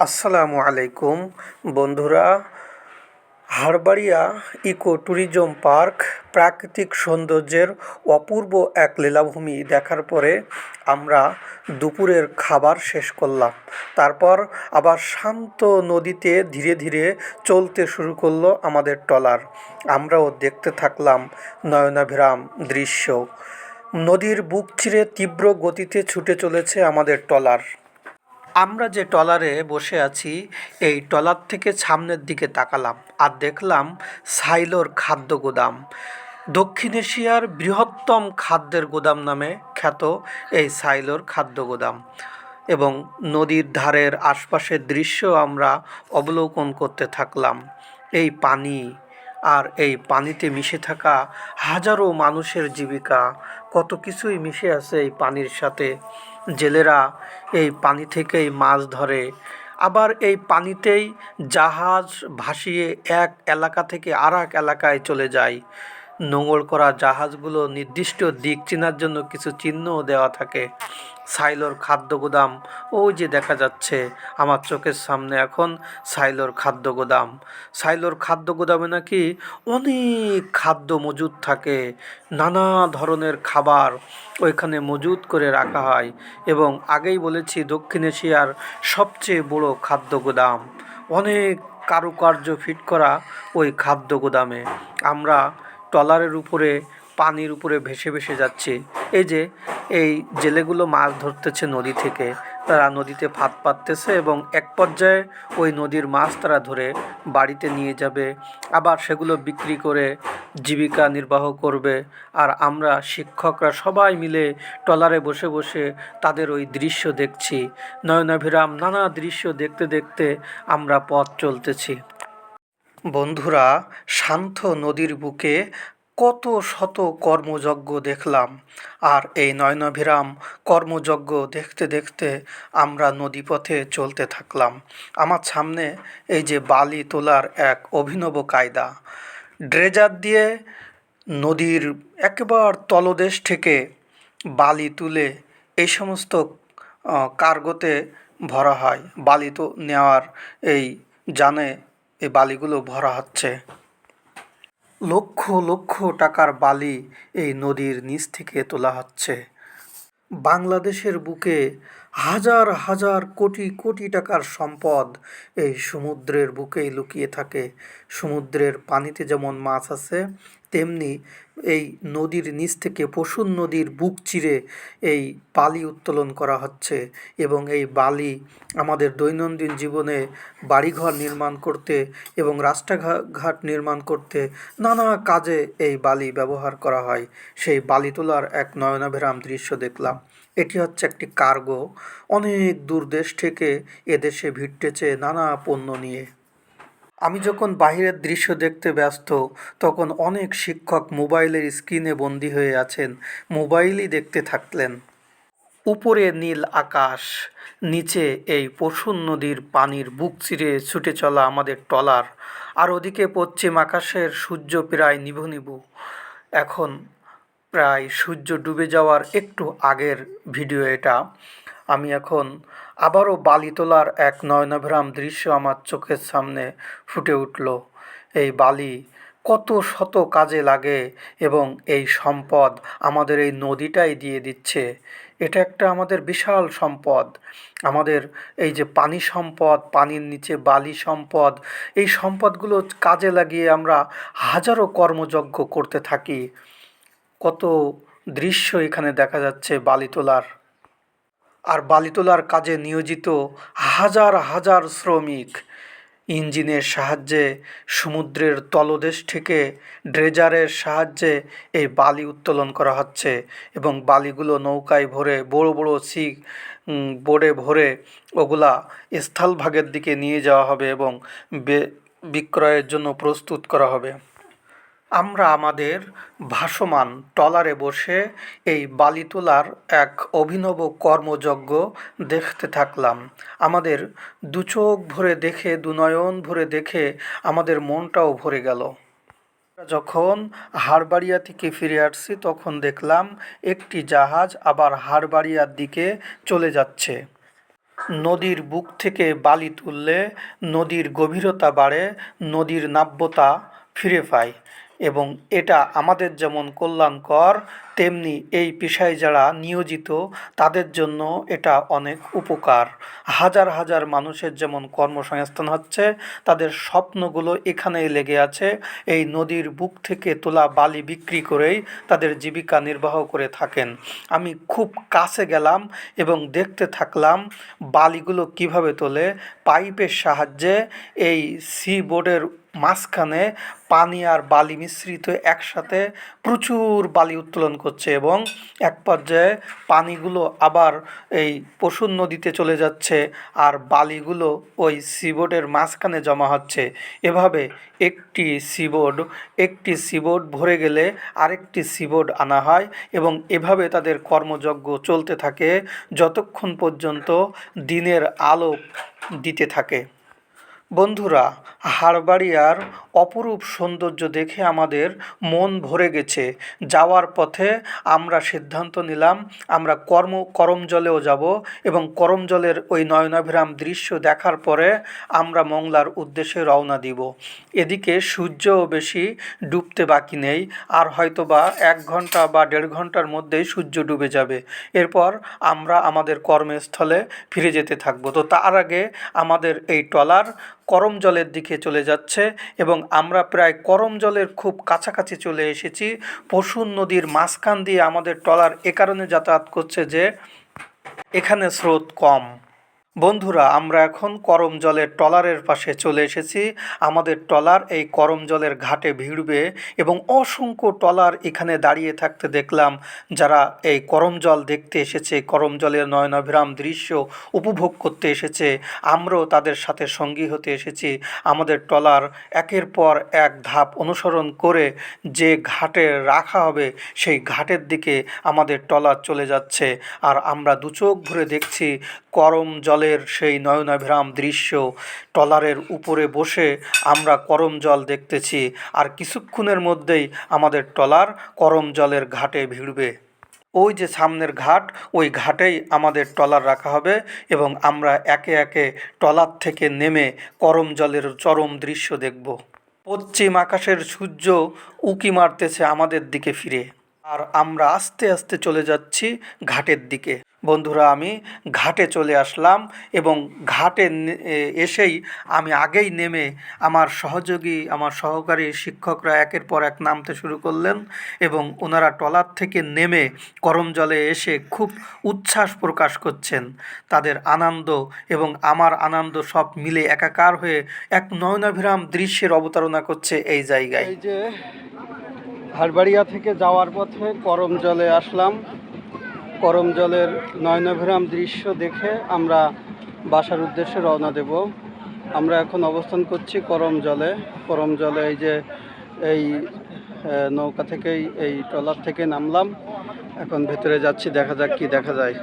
আসসালামু আলাইকুম বন্ধুরা। হারবাড়িয়া ইকো ট্যুরিজম পার্ক প্রাকৃতিক সৌন্দর্যের অপূর্ব এক লীলাভূমি দেখার পরে আমরা দুপুরের খাবার শেষ করলাম। তারপর আবার শান্ত নদীতে ধীরে ধীরে চলতে শুরু করলো আমাদের ট্রলার। আমরাও দেখতে থাকলাম নয়নাভিরাম দৃশ্য। নদীর বুক চিরে তীব্র গতিতে ছুটে চলেছে আমাদের ট্রলার। আমরা যে ট্রলারে বসে আছি, এই ট্রলার থেকে সামনের দিকে তাকালাম আর দেখলাম সাইলোর খাদ্য গুদাম। দক্ষিণ এশিয়ার বৃহত্তম খাদ্যের গুদাম নামে খ্যাত এই সাইলোর খাদ্য গুদাম। এবং নদীর ধারের আশপাশের দৃশ্য আমরা অবলোকন করতে থাকলাম। এই পানি আর এই পানিতে মিশে থাকা হাজারো মানুষের জীবিকা, কত কিছুই মিশে আছে এই পানির সাথে। জেলেরা এই পানি থেকেই মাছ ধরে, আবার এই পানিতেই জাহাজ ভাসিয়ে এক এলাকা থেকে আর এক এলাকায় চলে যায়। নোঙর করা জাহাজগুলো নির্দিষ্ট দিক চেনার জন্য কিছু চিহ্নও দেওয়া থাকে। সাইলোর খাদ্য গুদাম ওই যে দেখা যাচ্ছে আমার চোখের সামনে এখন সাইলোর খাদ্য গুদাম। সাইলোর খাদ্য গুদামে নাকি অনেক খাদ্য মজুদ থাকে, নানা ধরনের খাবার ওইখানে মজুদ করে রাখা হয়। এবং আগেই বলেছি দক্ষিণ এশিয়ার সবচেয়ে বড় খাদ্য গুদাম। অনেক কারুকার্য ফিট করা ওই খাদ্য গুদামে আমরা ট্রলারের উপরে পানির উপরে ভেসে ভেসে যাচ্ছি। এই যে এই জেলেগুলো মাছ ধরতেছে নদী থেকে, তারা নদীতে ফাঁদ পাততেছে এবং এক পর্যায়ে ওই নদীর মাছ তারা ধরে বাড়িতে নিয়ে যাবে, আবার সেগুলো বিক্রি করে জীবিকা নির্বাহ করবে। আর আমরা শিক্ষকরা সবাই মিলে ট্রলারে বসে বসে তাদের ওই দৃশ্য দেখছি। নয়নাভিরাম নানা দৃশ্য দেখতে দেখতে আমরা পথ চলতেছি। বন্ধুরা, শান্ত নদীর বুকে কত শত কর্মযজ্ঞ দেখলাম। আর এই নয়নাভিরাম কর্মযজ্ঞ দেখতে দেখতে আমরা নদীপথে চলতে থাকলাম। আমার সামনে এই যে বালি তোলার এক অভিনব কায়দা, ড্রেজার দিয়ে নদীর একেবারে তলদেশ থেকে বালি তুলে এই সমস্ত কার্গোতে ভরা হয়। বালি তো নেওয়ার এই যানে এই বালিগুলো ভরা হচ্ছে। লক্ষ লক্ষ টাকার বালি এই নদীর নিচ থেকে তোলা হচ্ছে। বাংলাদেশের বুকে হাজার হাজার কোটি কোটি টাকার সম্পদ এই সমুদ্রের বুকেই লুকিয়ে থাকে। সমুদ্রের পানিতে যেমন মাছ আছে, তেমনি এই নদীর নিচ থেকে পশুর নদীর বুক চিরে এই বালি উত্তোলন করা হচ্ছে। এবং এই বালি আমাদের দৈনন্দিন জীবনে বাড়িঘর নির্মাণ করতে এবং রাস্তাঘাট নির্মাণ করতে নানা কাজে এই বালি ব্যবহার করা হয়। সেই বালি তোলার এক নয়নাভিরাম দৃশ্য দেখলাম। এটি হচ্ছে একটি কার্গো, অনেক দূর দেশ থেকে এদেশে ভিড়তেছে নানা পণ্য নিয়ে। আমি যখন বাহিরের দৃশ্য দেখতে ব্যস্ত, তখন অনেক শিক্ষক মোবাইলের স্ক্রিনে বন্দী হয়ে আছেন, মোবাইলই দেখতে থাকলেন। উপরে নীল আকাশ, নিচে এই পশুর নদীর পানির বুক চিরে ছুটে চলা আমাদের ট্রলার, আর ওদিকে পশ্চিম আকাশের সূর্য প্রায় নিভু নিভু। এখন প্রায় সূর্য ডুবে যাওয়ার একটু আগের ভিডিও এটা। আমি এখন আবারও বালি তোলার এক নয়নাভিরাম দৃশ্য আমার চোখের সামনে ফুটে উঠল। এই বালি কত শত কাজে লাগে এবং এই সম্পদ আমাদের এই নদীটাই দিয়ে দিচ্ছে। এটা একটা আমাদের বিশাল সম্পদ। আমাদের এই যে পানি সম্পদ, পানির নিচে বালি সম্পদ, এই সম্পদগুলো কাজে লাগিয়ে আমরা হাজারো কর্মযজ্ঞ করতে থাকি। কত দৃশ্য এখানে দেখা যাচ্ছে বালি তোলার। আর বালি তোলার কাজে নিয়োজিত হাজার হাজার শ্রমিক। ইঞ্জিনের সাহায্যে সমুদ্রের তলদেশ থেকে ড্রেজারের সাহায্যে এই বালি উত্তোলন করা হচ্ছে এবং বালিগুলো নৌকায় ভরে বড় বড় বোটে ভরে ওগুলা স্থলভাগের দিকে নিয়ে যাওয়া হবে এবং বিক্রয়ের জন্য প্রস্তুত করা হবে। আমরা আমাদের ভাসমান ট্রলারে বসে এই বালি তোলার এক অভিনব কর্মযজ্ঞ দেখতে থাকলাম। আমাদের দু চোখ ভরে দেখে, দু নয়ন ভরে দেখে আমাদের মনটাও ভরে গেল। যখন হারবাড়িয়া থেকে ফিরে আসছি, তখন দেখলাম একটি জাহাজ আবার হারবাড়িয়ার দিকে চলে যাচ্ছে। নদীর বুক থেকে বালি তুললে নদীর গভীরতা বাড়ে, নদীর নাব্যতা ফিরে পায় এবং এটা আমাদের যেমন কল্যাণকর, তেমনি এই পেশায় যারা নিয়োজিত তাদের জন্য এটা অনেক উপকার। হাজার হাজার মানুষের যেমন কর্মসংস্থান হচ্ছে, তাদের স্বপ্নগুলো এখানেই লেগে আছে। এই নদীর বুক থেকে তোলা বালি বিক্রি করেই তাদের জীবিকা নির্বাহ করে থাকেন। আমি খুব কাছে গেলাম এবং দেখতে থাকলাম বালিগুলো কিভাবে তোলে। পাইপের সাহায্যে এই সি বোর্ডের মাঝখানে পানি আর বালি মিশ্রিত একসাথে প্রচুর বালি উত্তোলন করছে এবং এক পর্যায়ে পানিগুলো আবার এই পশুর নদীতে চলে যাচ্ছে আর বালিগুলো ওই সিবোর্ডের মাঝখানে জমা হচ্ছে। এভাবে একটি সিবোর্ড ভরে গেলে আরেকটি সিবোর্ড আনা হয় এবং এভাবে তাদের কর্মযজ্ঞ চলতে থাকে যতক্ষণ পর্যন্ত দিনের আলো দিতে থাকে। বন্ধুরা, হারবাড়িয়ার অপরূপ সৌন্দর্য দেখে আমাদের মন ভরে গেছে। যাওয়ার পথে আমরা সিদ্ধান্ত নিলাম আমরা করমজলেও যাব এবং করমজলের ওই নয়নাভিরাম দৃশ্য দেখার পরে আমরা মংলার উদ্দেশ্যে রওনা দিব। এদিকে সূর্যও বেশি ডুবতে বাকি নেই, আর হয়তোবা 1 ঘন্টা বা 1.5 ঘন্টার মধ্যেই সূর্য ডুবে যাবে। এরপর আমরা আমাদের কর্মস্থলে ফিরে যেতে থাকবো। তো তার আগে আমাদের এই ট্রলার করমজলের দিকে চলে যাচ্ছে এবং আমরা প্রায় করমজলের খুব কাছাকাছি চলে এসেছি। পশুর নদীর মাঝখান দিয়ে আমাদের ট্রলার এ কারণে যাতায়াত করছে যে এখানে স্রোত কম। বন্ধুরা, আমরা এখন করমজলের ট্রলারের পাশে চলে এসেছি। আমাদের ট্রলার এই করমজলের ঘাটে ভিড়বে এবং অসংখ্য ট্রলার এখানে দাঁড়িয়ে থাকতে দেখলাম, যারা এই করমজল দেখতে এসেছে, করমজলের নয়নাভিরাম দৃশ্য উপভোগ করতে এসেছে। আমরাও তাদের সাথে সঙ্গী হতে এসেছি। আমাদের ট্রলার একের পর এক ধাপ অনুসরণ করে যে ঘাটে রাখা হবে সেই ঘাটের দিকে আমাদের ট্রলার চলে যাচ্ছে, আর আমরা দুচোখ ভরে দেখছি করমজলের সেই নয়নাভিরাম দৃশ্য। ট্রলারের উপরে বসে আমরা করমজল দেখতেছি, আর কিছুক্ষণের মধ্যেই আমাদের ট্রলার করমজলের ঘাটে ভিড়বে। ওই যে সামনের ঘাট, ওই ঘাটেই আমাদের ট্রলার রাখা হবে এবং আমরা একে একে ট্রলার থেকে নেমে করমজলের চরম দৃশ্য দেখব। পশ্চিম আকাশের সূর্য উঁকি মারতেছে আমাদের দিকে ফিরে, আর আমরা আস্তে আস্তে চলে যাচ্ছি ঘাটের দিকে। বন্ধুরা, আমি ঘাটে চলে আসলাম এবং ঘাটে এসেই আমি আগেই নেমে আমার সহকারী শিক্ষকরা একের পর এক নামতে শুরু করলেন এবং ওনারা ট্রলার থেকে নেমে করমজলে এসে খুব উচ্ছ্বাস প্রকাশ করছেন। তাদের আনন্দ এবং আমার আনন্দ সব মিলে একাকার হয়ে এক নয়নাভিরাম দৃশ্যের অবতারণা করছে এই জায়গায়। এই যে হারবাড়িয়া থেকে যাওয়ার পথে করমজলে আসলাম। করমজলের নয়নাভিরাম দৃশ্য দেখে আমরা বাসার উদ্দেশ্যে রওনা দেব। আমরা এখন অবস্থান করছি করমজলে এই যে এই নৌকা থেকেই, এই ট্রলার থেকে নামলাম, এখন ভেতরে যাচ্ছি, দেখা যাক কি দেখা যায়।